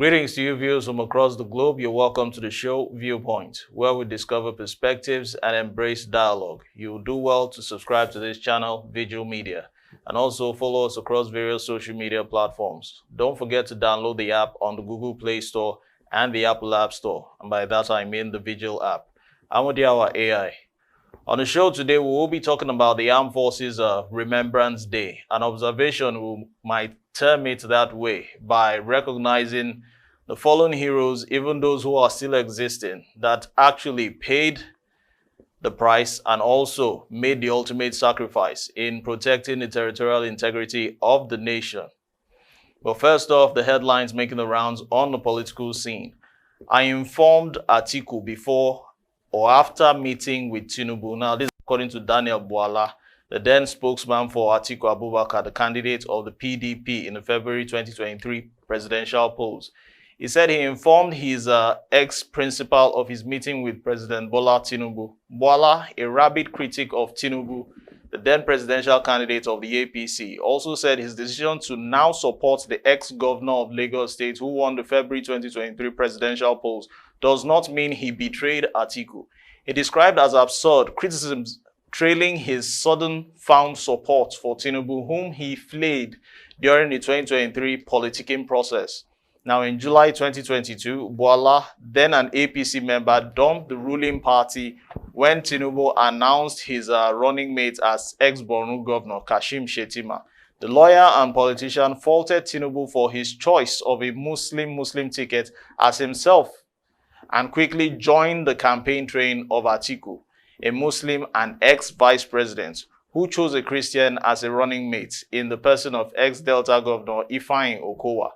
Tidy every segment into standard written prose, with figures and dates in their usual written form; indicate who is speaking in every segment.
Speaker 1: Greetings to you viewers from across the globe. You're welcome to the show Viewpoint, where we discover perspectives and embrace dialogue. You'll do well to subscribe to this channel, Veegil Media, and also follow us across various social media platforms. Don't forget to download the app on the Google Play Store and the Apple App Store, and by that I mean the Veegil app. I'm Odiawa AI. On the show today, we will be talking about the Armed Forces Remembrance Day, an observation we might term it that way by recognizing the fallen heroes, even those who are still existing, that actually paid the price and also made the ultimate sacrifice in protecting the territorial integrity of the nation. But first off, the headlines making the rounds on the political scene. I informed Atiku before or after meeting with Tinubu. Now, this is according to Daniel Bwala, the then spokesman for Atiku Abubakar, the candidate of the PDP in the February 2023 presidential polls. He said he informed his ex-principal of his meeting with President Bola Tinubu. Bwala, a rabid critic of Tinubu, the then presidential candidate of the APC, also said his decision to now support the ex-governor of Lagos State who won the February 2023 presidential polls does not mean he betrayed Atiku. He described as absurd criticisms trailing his sudden found support for Tinubu, whom he flayed during the 2023 politicking process. Now, in July 2022, Bwala, then an APC member, dumped the ruling party when Tinubu announced his running mate as ex-Borno governor, Kashim Shettima. The lawyer and politician faulted Tinubu for his choice of a Muslim ticket as himself and quickly joined the campaign train of Atiku, a Muslim and ex-vice president, who chose a Christian as a running mate in the person of ex-Delta governor Ifeanyi Okowa.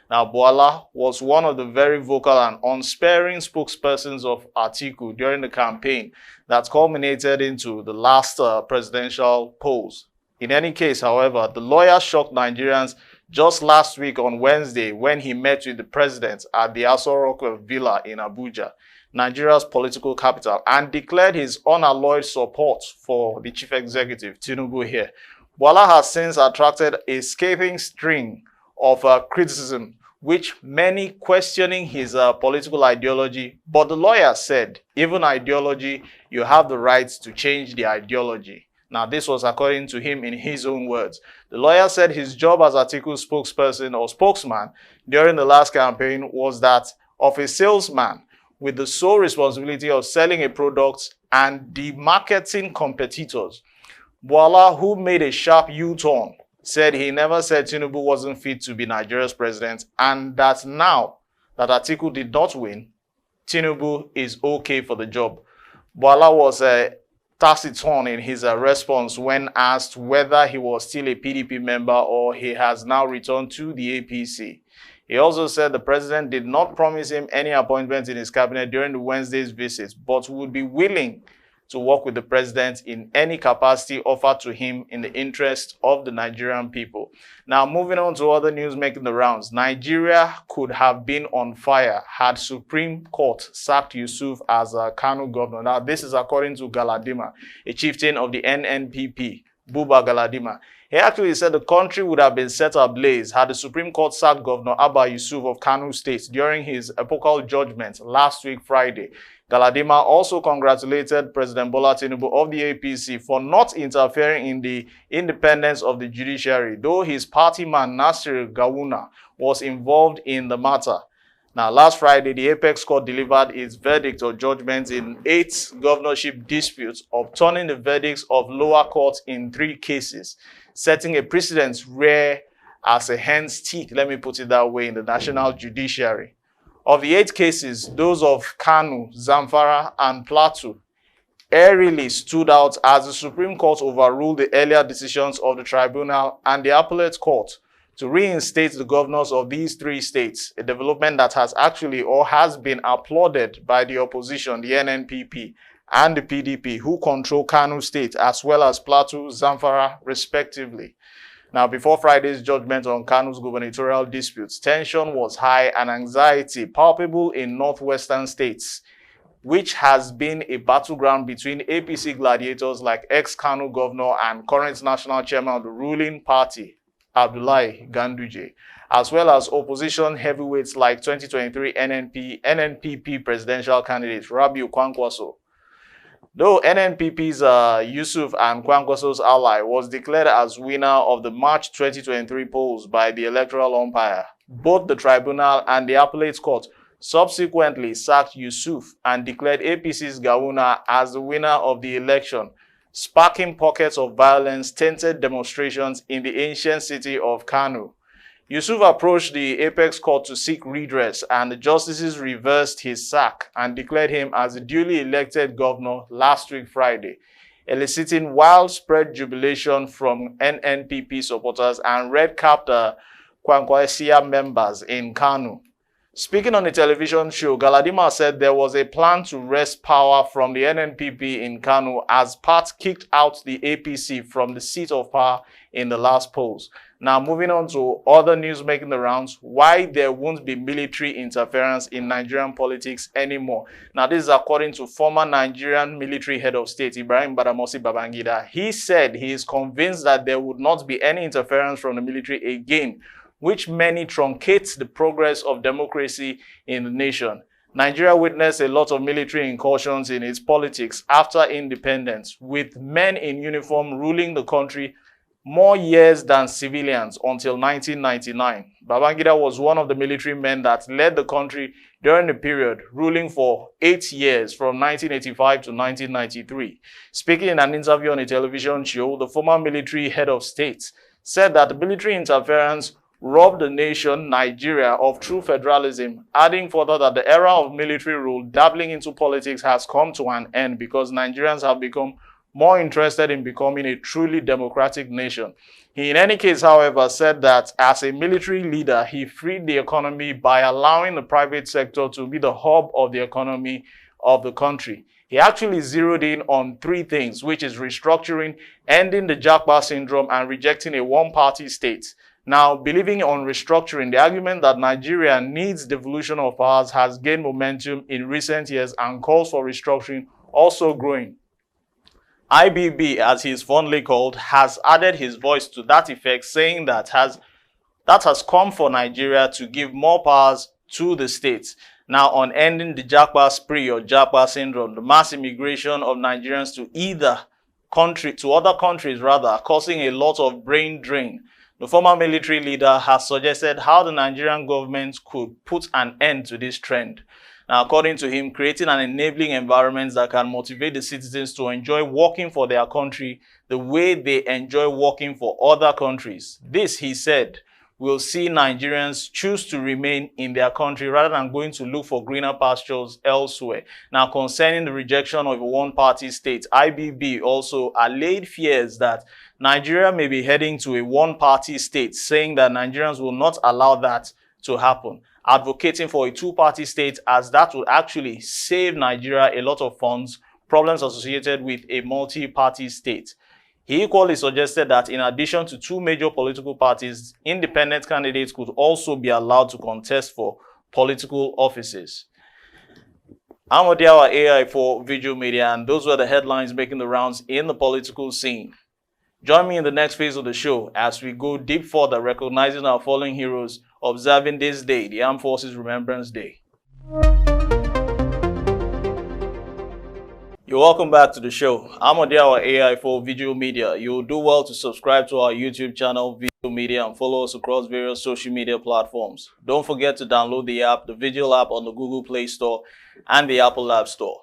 Speaker 1: Now, Bwala was one of the very vocal and unsparing spokespersons of Atiku during the campaign that culminated into the last presidential polls. In any case, however, the lawyer shocked Nigerians just last week on Wednesday when he met with the president at the Aso Rock Villa in Abuja, Nigeria's political capital, and declared his unalloyed support for the chief executive, Tinubu here. Bwala has since attracted a scathing string of criticism, which many questioning his political ideology. But the lawyer said, even ideology, you have the right to change the ideology. Now, this was according to him in his own words. The lawyer said his job as Atiku's spokesperson or spokesman during the last campaign was that of a salesman with the sole responsibility of selling a product and demarketing competitors. Bwala, who made a sharp U-turn, said he never said Tinubu wasn't fit to be Nigeria's president and that now that Atiku did not win, Tinubu is okay for the job. Bwala was taciturn in his response when asked whether he was still a PDP member or he has now returned to the APC. He also said the president did not promise him any appointment in his cabinet during the Wednesday's visit, but would be willing to work with the president in any capacity offered to him in the interest of the Nigerian people. Now, moving on to other news making the rounds. Nigeria could have been on fire had Supreme Court sacked Yusuf as a Kano governor. Now, this is according to Galadima, a chieftain of the NNPP, Buba Galadima. He actually said the country would have been set ablaze had the Supreme Court sacked Governor Abba Yusuf of Kano State during his epochal judgment last week, Friday. Galadima also congratulated President Bola Tinubu of the APC for not interfering in the independence of the judiciary, though his party man Nasir Gawuna was involved in the matter. Now, last Friday, the Apex Court delivered its verdict or judgment in 8 governorship disputes, overturning the verdicts of lower courts in 3 cases, setting a precedent rare as a hen's teeth, let me put it that way, in the national judiciary. Of the 8 cases, those of Kano, Zamfara, and Plateau airily stood out as the Supreme Court overruled the earlier decisions of the tribunal and the appellate court to reinstate the governors of these 3 states, a development that has actually or has been applauded by the opposition, the NNPP, and the PDP, who control Kano State as well as Plateau, Zamfara, respectively. Now, before Friday's judgment on Kano's gubernatorial disputes, tension was high and anxiety palpable in northwestern states, which has been a battleground between APC gladiators like ex-Kano governor and current national chairman of the ruling party, Abdullahi Ganduje, as well as opposition heavyweights like 2023 NNPP presidential candidate Rabiu Kwankwaso. Though NNPP's Yusuf and Kwankwaso's ally was declared as winner of the March 2023 polls by the electoral umpire, both the tribunal and the appellate court subsequently sacked Yusuf and declared APC's Gawuna as the winner of the election, sparking pockets of violence, tainted demonstrations in the ancient city of Kano. Yusuf approached the apex court to seek redress, and the justices reversed his sack and declared him as the duly elected governor last week Friday, eliciting widespread jubilation from NNPP supporters and red-capped Kwankwasia members in Kano. Speaking on a television show, Galadima said there was a plan to wrest power from the NNPP in Kano as part kicked out the APC from the seat of power in the last polls. Now, moving on to other news making the rounds, why there won't be military interference in Nigerian politics anymore. Now, this is according to former Nigerian military head of state, Ibrahim Badamasi Babangida. He said he is convinced that there would not be any interference from the military again, which many truncates the progress of democracy in the nation. Nigeria witnessed a lot of military incursions in its politics after independence, with men in uniform ruling the country more years than civilians until 1999. Babangida was one of the military men that led the country during the period, ruling for 8 years from 1985 to 1993. Speaking in an interview on a television show, the former military head of state said that the military interference robbed the nation, Nigeria, of true federalism, adding further that the era of military rule dabbling into politics has come to an end because Nigerians have become more interested in becoming a truly democratic nation. He, in any case, however, said that as a military leader, he freed the economy by allowing the private sector to be the hub of the economy of the country. He actually zeroed in on 3 things, which is restructuring, ending the Japa syndrome, and rejecting a one-party state. Now, believing on restructuring, the argument that Nigeria needs devolution of powers has gained momentum in recent years and calls for restructuring also growing. IBB, as he is fondly called, has added his voice to that effect, saying that has come for Nigeria to give more powers to the states. Now, on ending the Japa spree or Japa syndrome, the mass immigration of Nigerians to other countries, causing a lot of brain drain. The former military leader has suggested how the Nigerian government could put an end to this trend. Now, according to him, creating an enabling environment that can motivate the citizens to enjoy working for their country the way they enjoy working for other countries. This, he said, will see Nigerians choose to remain in their country rather than going to look for greener pastures elsewhere. Now, concerning the rejection of a one-party state, IBB also allayed fears that Nigeria may be heading to a one-party state, saying that Nigerians will not allow that to happen, advocating for a two-party state as that would actually save Nigeria a lot of funds, problems associated with a multi-party state. He equally suggested that in addition to 2 major political parties, independent candidates could also be allowed to contest for political offices. I'm Odiawa AI for Veegil Media, and those were the headlines making the rounds in the political scene. Join me in the next phase of the show as we go deep further, recognizing our fallen heroes, observing this day, the Armed Forces Remembrance Day. You're welcome back to the show. I'm Odiawa AI for Veegil Media. You'll do well to subscribe to our YouTube channel, Veegil Media, and follow us across various social media platforms. Don't forget to download the app, the Veegil app, on the Google Play Store and the Apple App Store.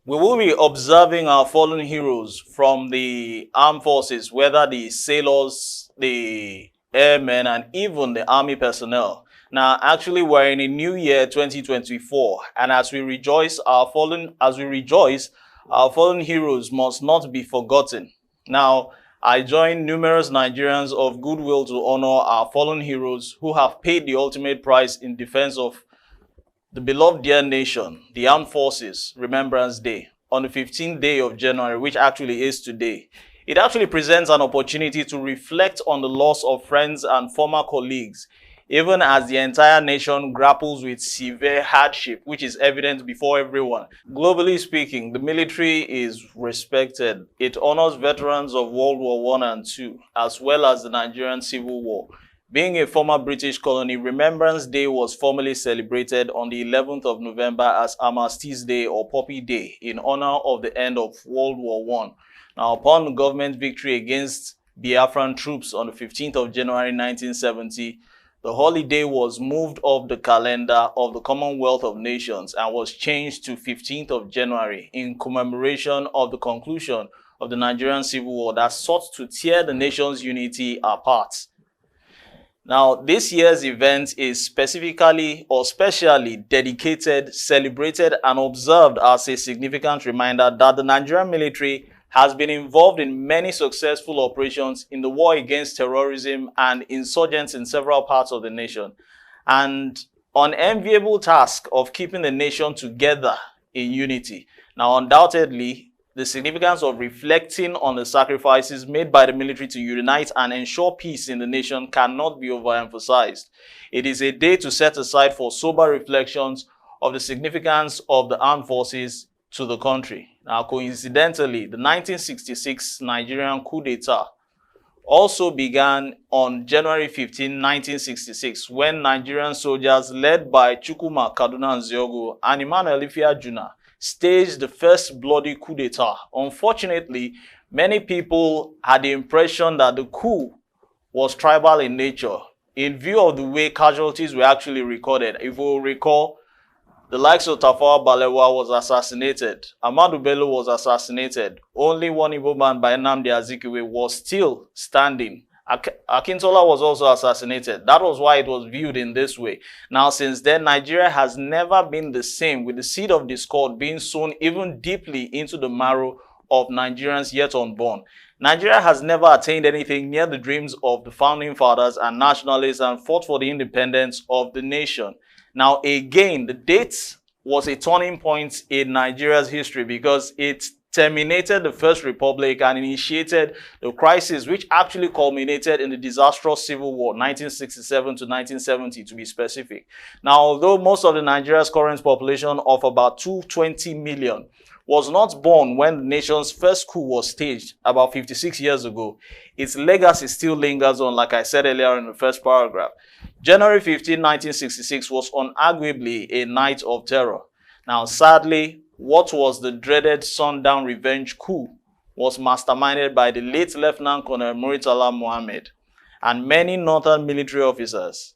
Speaker 1: We will be observing our fallen heroes from the armed forces, whether the sailors, the airmen, and even the army personnel. Now, actually, we're in a new year, 2024, and as we rejoice, our fallen heroes must not be forgotten. Now, I join numerous Nigerians of goodwill to honor our fallen heroes who have paid the ultimate price in defense of the beloved dear nation, the Armed Forces Remembrance Day, on the 15th day of January, which actually is today. It actually presents an opportunity to reflect on the loss of friends and former colleagues, even as the entire nation grapples with severe hardship, which is evident before everyone. Globally speaking, the military is respected. It honors veterans of World War I and II, as well as the Nigerian Civil War. Being a former British colony, Remembrance Day was formally celebrated on the 11th of November as Armistice Day or Poppy Day in honor of the end of World War I. Now, upon the government victory against Biafran troops on the 15th of January 1970, the holiday was moved off the calendar of the Commonwealth of Nations and was changed to 15th of January in commemoration of the conclusion of the Nigerian Civil War that sought to tear the nation's unity apart. Now, this year's event is specifically or specially dedicated, celebrated, and observed as a significant reminder that the Nigerian military has been involved in many successful operations in the war against terrorism and insurgents in several parts of the nation, and unenviable task of keeping the nation together in unity. Now, undoubtedly, the significance of reflecting on the sacrifices made by the military to unite and ensure peace in the nation cannot be overemphasized. It is a day to set aside for sober reflections of the significance of the armed forces to the country. Now, coincidentally, the 1966 Nigerian coup d'etat also began on January 15, 1966, when Nigerian soldiers led by Chukwuma Kaduna Nziogo and Emmanuel Ifeajuna staged the first bloody coup d'etat. Unfortunately, many people had the impression that the coup was tribal in nature, in view of the way casualties were actually recorded. If we will recall, the likes of Tafawa Balewa was assassinated, Ahmadu Bello was assassinated, only one Igbo man by Nnamdi Azikiwe was still standing. Akintola was also assassinated. That was why it was viewed in this way. Now, since then, Nigeria has never been the same, with the seed of discord being sown even deeply into the marrow of Nigerians yet unborn. Nigeria has never attained anything near the dreams of the founding fathers and nationalists and fought for the independence of the nation. Now, again, the date was a turning point in Nigeria's history because it terminated the First Republic and initiated the crisis which actually culminated in the disastrous Civil War, 1967 to 1970 to be specific. Now, although most of Nigeria's current population of about 220 million was not born when the nation's first coup was staged about 56 years ago, its legacy still lingers on, like I said earlier in the first paragraph. January 15, 1966 was unarguably a night of terror. Now, sadly, what was the dreaded sundown revenge coup was masterminded by the late Lieutenant Colonel Muritala Mohammed and many northern military officers.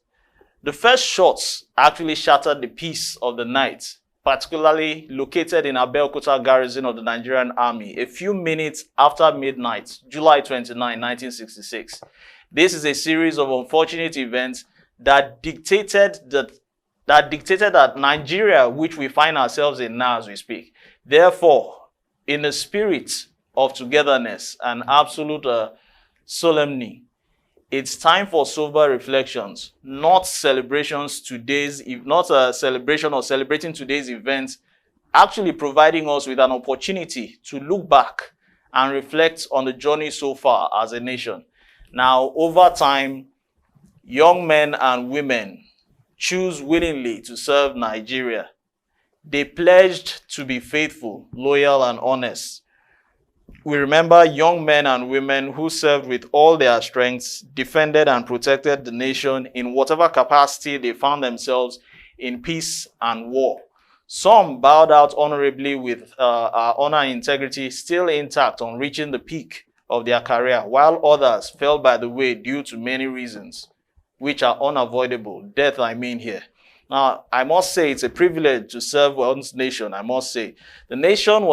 Speaker 1: The first shots actually shattered the peace of the night, particularly located in Abeokuta garrison of the Nigerian Army, a few minutes after midnight, July 29, 1966. This is a series of unfortunate events that dictated that Nigeria, which we find ourselves in now as we speak. Therefore, in the spirit of togetherness and absolute solemnity, it's time for sober reflections, not celebrations not a celebration or celebrating today's events, actually providing us with an opportunity to look back and reflect on the journey so far as a nation. Now, over time, young men and women choose willingly to serve Nigeria. They pledged to be faithful, loyal, and honest. We remember young men and women who served with all their strengths, defended and protected the nation in whatever capacity they found themselves in peace and war. Some bowed out honorably with our honor and integrity still intact on reaching the peak of their career, while others fell by the way due to many reasons, which are unavoidable. Death, I mean here. Now, I must say it's a privilege to serve one's nation, I must say. The nation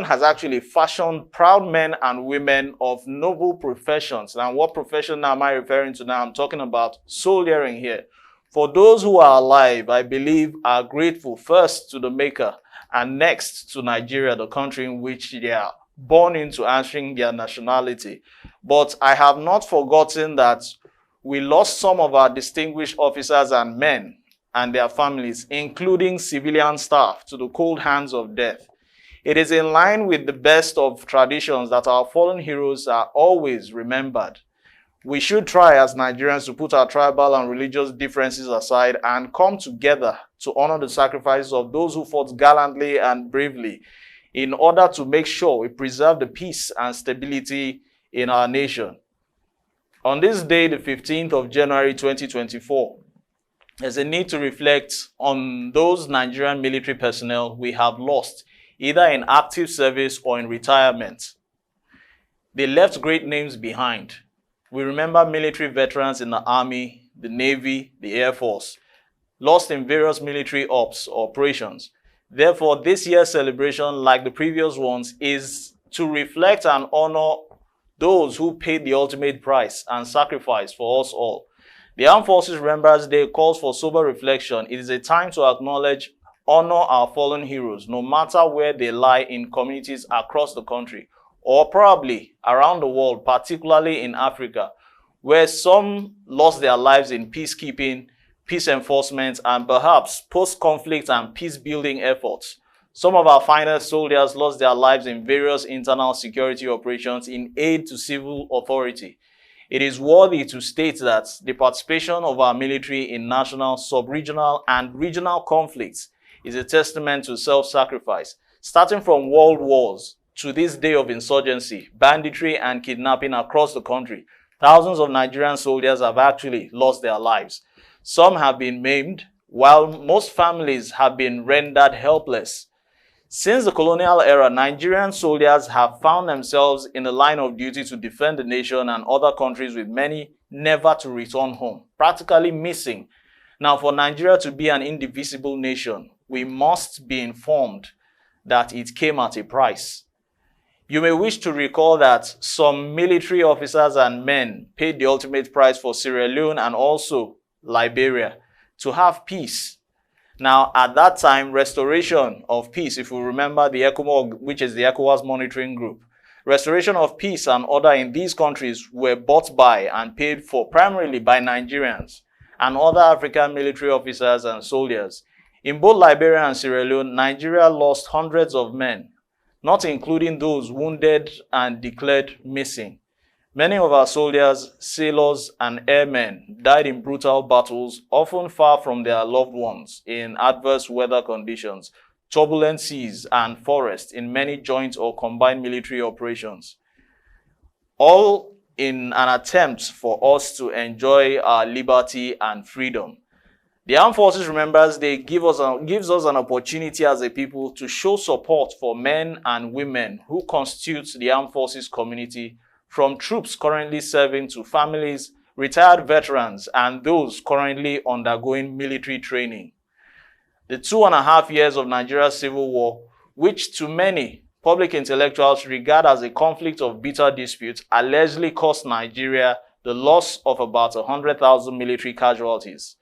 Speaker 1: has actually fashioned proud men and women of noble professions. Now, what profession am I referring to now? I'm talking about soldiering here. For those who are alive, I believe, are grateful first to the Maker and next to Nigeria, the country in which they are born into, answering their nationality. But I have not forgotten that we lost some of our distinguished officers and men and their families, including civilian staff, to the cold hands of death. It is in line with the best of traditions that our fallen heroes are always remembered. We should try as Nigerians to put our tribal and religious differences aside and come together to honor the sacrifices of those who fought gallantly and bravely in order to make sure we preserve the peace and stability in our nation. On this day, the 15th of January 2024, there's a need to reflect on those Nigerian military personnel we have lost, either in active service or in retirement. They left great names behind. We remember military veterans in the Army, the Navy, the Air Force, lost in various military ops or operations. Therefore, this year's celebration, like the previous ones, is to reflect and honor those who paid the ultimate price and sacrifice for us all. The Armed Forces Remembrance Day calls for sober reflection. It is a time to acknowledge, honor our fallen heroes, no matter where they lie in communities across the country, or probably around the world, particularly in Africa, where some lost their lives in peacekeeping, peace enforcement, and perhaps post-conflict and peace-building efforts. Some of our finest soldiers lost their lives in various internal security operations in aid to civil authority. It is worthy to state that the participation of our military in national, sub-regional, and regional conflicts is a testament to self-sacrifice, starting from world wars to this day of insurgency, banditry, and kidnapping across the country. Thousands of Nigerian soldiers have actually lost their lives. Some have been maimed, while most families have been rendered helpless. Since the colonial era, Nigerian soldiers have found themselves in the line of duty to defend the nation and other countries, with many never to return home, practically missing. Now, for Nigeria to be an indivisible nation, we must be informed that it came at a price. You may wish to recall that some military officers and men paid the ultimate price for Sierra Leone and also Liberia to have peace. Now, at that time, restoration of peace, if we remember the ECOMOG, which is the ECOWAS monitoring group, restoration of peace and order in these countries were bought by and paid for primarily by Nigerians and other African military officers and soldiers. In both Liberia and Sierra Leone, Nigeria lost hundreds of men, not including those wounded and declared missing. Many of our soldiers, sailors, and airmen died in brutal battles, often far from their loved ones, in adverse weather conditions, turbulent seas, and forests in many joint or combined military operations, all in an attempt for us to enjoy our liberty and freedom. The Armed Forces Remembrance Day gives us an opportunity as a people to show support for men and women who constitute the Armed Forces community, from troops currently serving to families, retired veterans, and those currently undergoing military training. The 2.5 years of Nigeria's Civil War, which to many public intellectuals regard as a conflict of bitter disputes, allegedly cost Nigeria the loss of about 100,000 military casualties.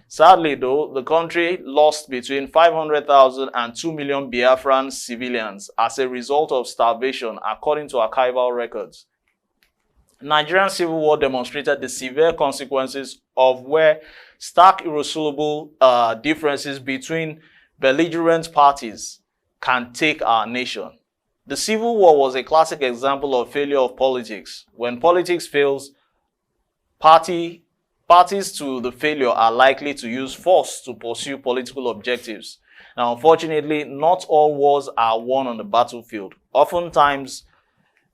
Speaker 1: Sadly, though, the country lost between 500,000 and 2 million Biafran civilians as a result of starvation, according to archival records. Nigerian Civil War demonstrated the severe consequences of where stark, irresolvable differences between belligerent parties can take our nation. The Civil War was a classic example of failure of politics. When politics fails, parties to the failure are likely to use force to pursue political objectives. Now, unfortunately, not all wars are won on the battlefield. Oftentimes,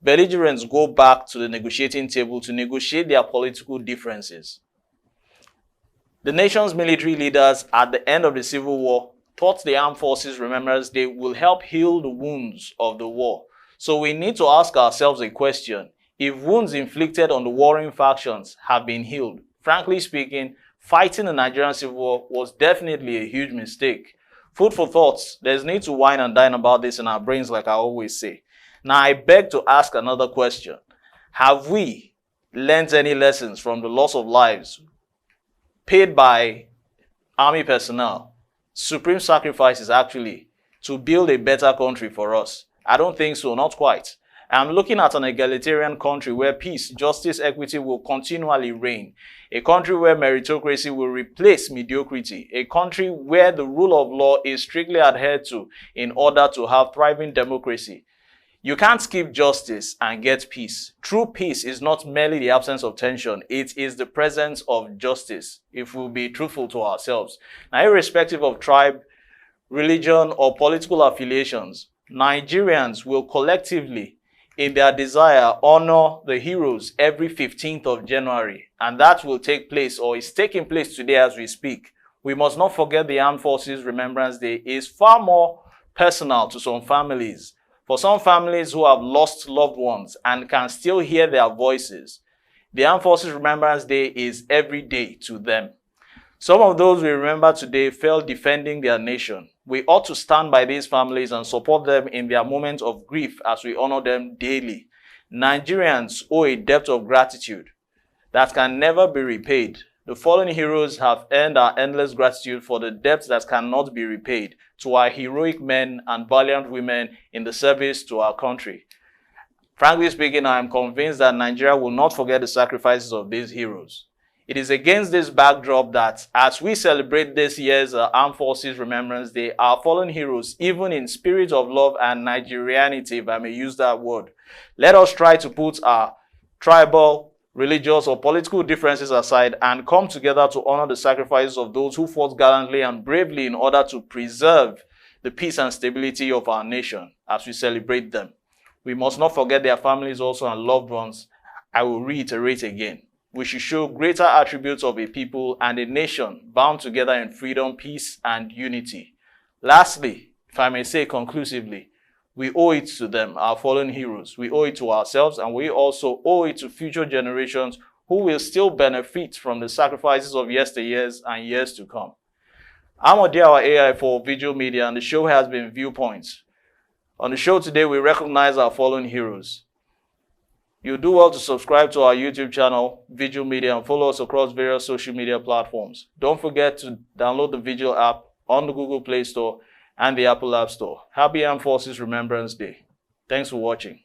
Speaker 1: belligerents go back to the negotiating table to negotiate their political differences. The nation's military leaders at the end of the Civil War thought the Armed Forces Remembrance Day will help heal the wounds of the war. So we need to ask ourselves a question. If wounds inflicted on the warring factions have been healed, frankly speaking, fighting the Nigerian Civil War was definitely a huge mistake. Food for thought. There's need to wine and dine about this in our brains, like I always say. Now, I beg to ask another question. Have we learned any lessons from the loss of lives paid by army personnel? Supreme sacrifices, actually, to build a better country for us. I don't think so, not quite. I'm looking at an egalitarian country where peace, justice, equity will continually reign. A country where meritocracy will replace mediocrity. A country where the rule of law is strictly adhered to in order to have thriving democracy. You can't skip justice and get peace. True peace is not merely the absence of tension, it is the presence of justice, if we'll be truthful to ourselves. Now, irrespective of tribe, religion, or political affiliations, Nigerians will collectively, in their desire, honor the heroes every 15th of January. And that will take place, or is taking place today as we speak. We must not forget the Armed Forces Remembrance Day is far more personal to some families. For some families who have lost loved ones and can still hear their voices, the Armed Forces Remembrance Day is every day to them. Some of those we remember today fell defending their nation. We ought to stand by these families and support them in their moments of grief as we honor them daily. Nigerians owe a debt of gratitude that can never be repaid. The fallen heroes have earned our endless gratitude for the debt that cannot be repaid to our heroic men and valiant women in the service to our country. Frankly speaking, I am convinced that Nigeria will not forget the sacrifices of these heroes. It is against this backdrop that, as we celebrate this year's Armed Forces Remembrance Day, our fallen heroes, even in spirit of love and Nigerianity, if I may use that word, let us try to put our tribal, religious, or political differences aside and come together to honor the sacrifices of those who fought gallantly and bravely in order to preserve the peace and stability of our nation as we celebrate them. We must not forget their families also and loved ones. I will reiterate again. We should show greater attributes of a people and a nation bound together in freedom, peace, and unity. Lastly, if I may say conclusively, we owe it to them, our fallen heroes. We owe it to ourselves, and we also owe it to future generations who will still benefit from the sacrifices of yesteryears and years to come. I'm Odiawa AI for Veegil Media, and the show has been Viewpoint. On the show today, we recognize our fallen heroes. You do well to subscribe to our YouTube channel, Veegil Media, and follow us across various social media platforms. Don't forget to download the Veegil app on the Google Play Store and the Apple App Store. Happy Armed Forces Remembrance Day. Thanks for watching.